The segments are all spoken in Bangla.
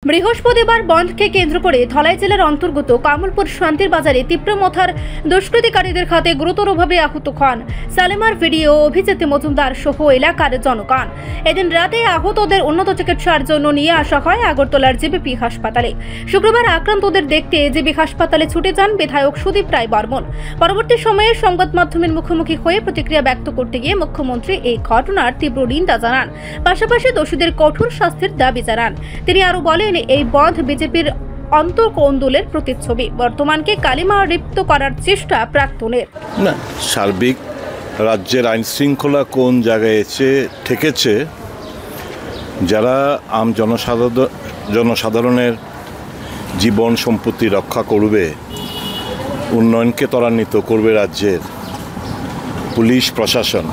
বৃহস্পতিবার বন্ধকে কেন্দ্র করে ধলাই জেলার অন্তর্গত কামলপুর শান্তির বাজারে তীব্র মথার দুষ্কৃতিকারীদের হাতে গুরুতরভাবে আহত হন সালেমার ভিডিও অভিজিৎ মজুমদার সহ এলাকার জনগণ। এদিন রাতে আহতদের উন্নত চিকিৎসার জন্য নিয়ে আসা হয় আগরতলার জিবিপি হাসপাতালে। শুক্রবার আক্রান্তদের দেখতে জিবি হাসপাতালে ছুটে যান বিধায়ক সুদীপ রায় বর্মন। পরবর্তী সময়ে সংবাদ মাধ্যমের মুখোমুখি হয়ে প্রতিক্রিয়া ব্যক্ত করতে গিয়ে মুখ্যমন্ত্রী এই ঘটনার তীব্র নিন্দা জানান, পাশাপাশি দোষীদের কঠোর শাস্তির দাবি জানান। তিনি আরো বলেন, এই বন্ধ বিজেপির অন্তর্কোন্দলের প্রতিচ্ছবি, বর্তমানকে কালিমা লিপ্ত করার চেষ্টা প্রাক্তনের। না, সার্বিক রাজ্যের আইন শৃঙ্খলা কোন জায়গায় এসে ঠেকেছে, যারা আম জনসাধারণের জীবন সম্পত্তি রক্ষা করবে, উন্নয়নকে ত্বরান্বিত করবে রাজ্যের পুলিশ প্রশাসন,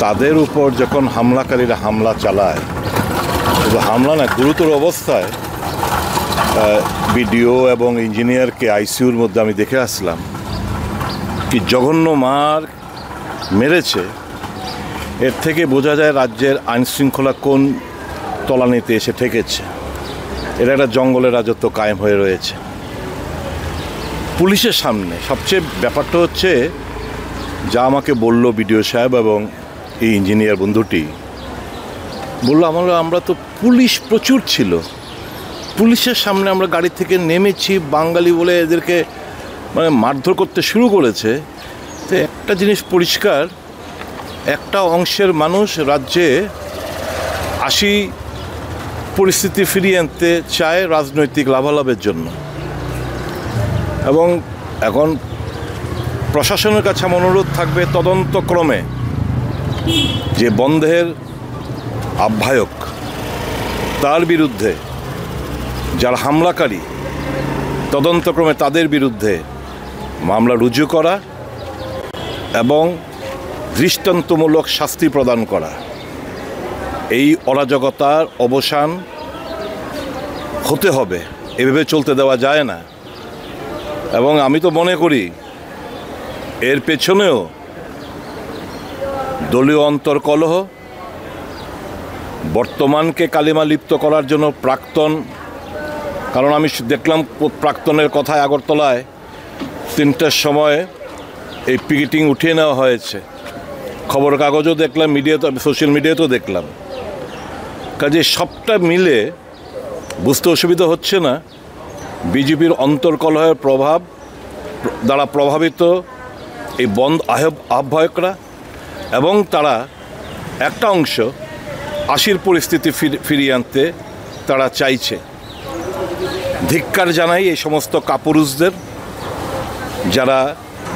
তাদের উপর যখন হামলাকারীরা হামলা চালায়, শুধু হামলা না, গুরুতর অবস্থায় বিডিও এবং ইঞ্জিনিয়ারকে আইসিইউর মধ্যে আমি দেখে আসলাম, কি জঘন্য মার মেরেছে। এর থেকে বোঝা যায় রাজ্যের আইন শৃঙ্খলা কোন তলানিতে এসে ঠেকেছে। এটা একটা জঙ্গলের রাজত্ব কায়েম হয়ে রয়েছে পুলিশের সামনে। সবচেয়ে ব্যাপারটা হচ্ছে, যা আমাকে বলল বিডিও সাহেব এবং এই ইঞ্জিনিয়ার বন্ধুটি বললো, আমরা তো পুলিশ প্রচুর ছিল, পুলিশের সামনে আমরা গাড়ি থেকে নেমেছি, বাঙালি বলে এদেরকে মারধর করতে শুরু করেছে। তো একটা জিনিস পরিষ্কার, একটা অংশের মানুষ রাজ্যে পরিস্থিতি ফিরিয়ে আনতে চায় রাজনৈতিক লাভালাভের জন্য, এবং এখন প্রশাসনের কাছে আমার অনুরোধ থাকবে, তদন্তক্রমে যে বন্ধের আহ্বায়ক তার বিরুদ্ধে, যারা হামলাকারী, তদন্তক্রমে তাদের বিরুদ্ধে মামলা রুজু করা এবং দৃষ্টান্তমূলক শাস্তি প্রদান করা। এই অরাজকতার অবসান হতে হবে, এভাবে চলতে দেওয়া যায় না। এবং আমি তো মনে করি এর পেছনেও দলীয় অন্তর্কলহ, বর্তমানকে কালিমা লিপ্ত করার জন্য প্রাক্তন, কারণ আমি দেখলাম প্রাক্তনের কথায় আগরতলায় 3টার সময় এই পিকেটিং উঠিয়ে নেওয়া হয়েছে, খবর কাগজও দেখলাম, মিডিয়াতে, সোশ্যাল মিডিয়াতেও দেখলাম। কাজে সবটা মিলে বুঝতে অসুবিধা হচ্ছে না বিজেপির অন্তর্কলহের প্রভাব দ্বারা প্রভাবিত এই বন্ধ আহ্বায়করা, এবং তারা একটা অংশ 80-র পরিস্থিতি ফিরিয়ে আনতে তারা চাইছে। ধিক্কার জানাই এই সমস্ত কাপুরুষদের, যারা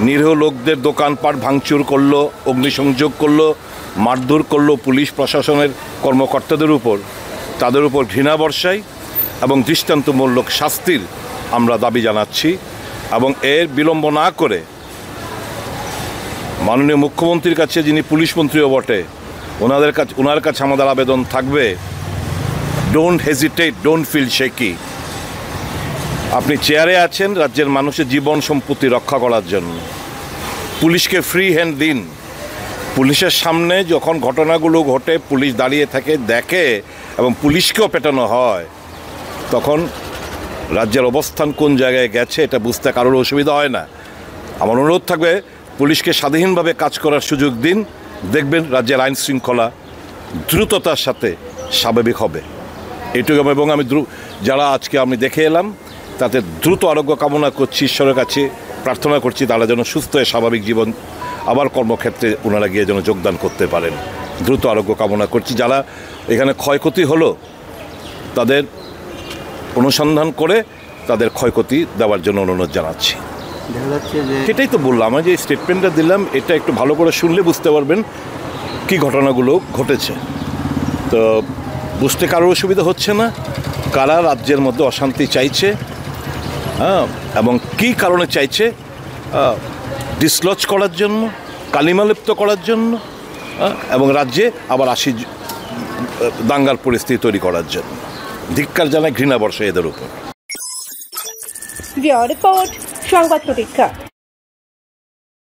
নিরীহ লোকদের দোকানপাট ভাঙচুর করলো, অগ্নিসংযোগ করলো, মারধর করলো পুলিশ প্রশাসনের কর্মকর্তাদের উপর। তাদের উপর ঘৃণা বর্ষায় এবং দৃষ্টান্তমূলক শাস্তির আমরা দাবি জানাচ্ছি। এবং এর বিলম্ব না করে মাননীয় মুখ্যমন্ত্রীর কাছে, যিনি পুলিশ মন্ত্রীও বটে, ওনার কাছে আমাদের আবেদন থাকবে, don't hesitate, don't feel shaky. আপনি চেয়ারে আছেন রাজ্যের মানুষের জীবন সম্পত্তি রক্ষা করার জন্য, পুলিশকে ফ্রি হ্যান্ড দিন। পুলিশের সামনে যখন ঘটনাগুলো ঘটে, পুলিশ দাঁড়িয়ে থাকে, দেখে এবং পুলিশকেও পেটানো হয়, তখন রাজ্যের অবস্থান কোন জায়গায় গেছে এটা বুঝতে কারোর অসুবিধা হয় না। আমার অনুরোধ থাকবে, পুলিশকে স্বাধীনভাবে কাজ করার সুযোগ দিন, দেখবেন রাজ্যের আইন শৃঙ্খলা দ্রুততার সাথে স্বাভাবিক হবে। এটুকু। এবং আমি যারা আজকে আমি দেখে এলাম, তাতে দ্রুত আরোগ্য কামনা করছি, ঈশ্বরের কাছে প্রার্থনা করছি তারা যেন সুস্থ হয়ে স্বাভাবিক জীবন আবার কর্মক্ষেত্রে ওনারা গিয়ে যেন যোগদান করতে পারেন। দ্রুত আরোগ্য কামনা করছি। যারা এখানে ক্ষয়ক্ষতি হলো, তাদের অনুসন্ধান করে তাদের ক্ষয়ক্ষতি দেওয়ার জন্য অনুরোধ জানাচ্ছি। সেটাই তো বললাম, আমি যে স্টেটমেন্টটা দিলাম, এটা একটু ভালো করে শুনলে বুঝতে পারবেন কি ঘটনাগুলো ঘটেছে। তো বুঝতে কারোর অসুবিধা হচ্ছে না, কারা রাজ্যের মধ্যে অশান্তি চাইছে, এবং কি কারণে চাইছে, ডিসলজ করার জন্য, কালিমালিপ্ত করার জন্য, এবং রাজ্যে আবার দাঙ্গার পরিস্থিতি তৈরি করার জন্য। ধিক্কার জানায়, ঘৃণা বর্ষায় এদের উপর। রিপোর্ট সংবাদ প্রতীক্ষা।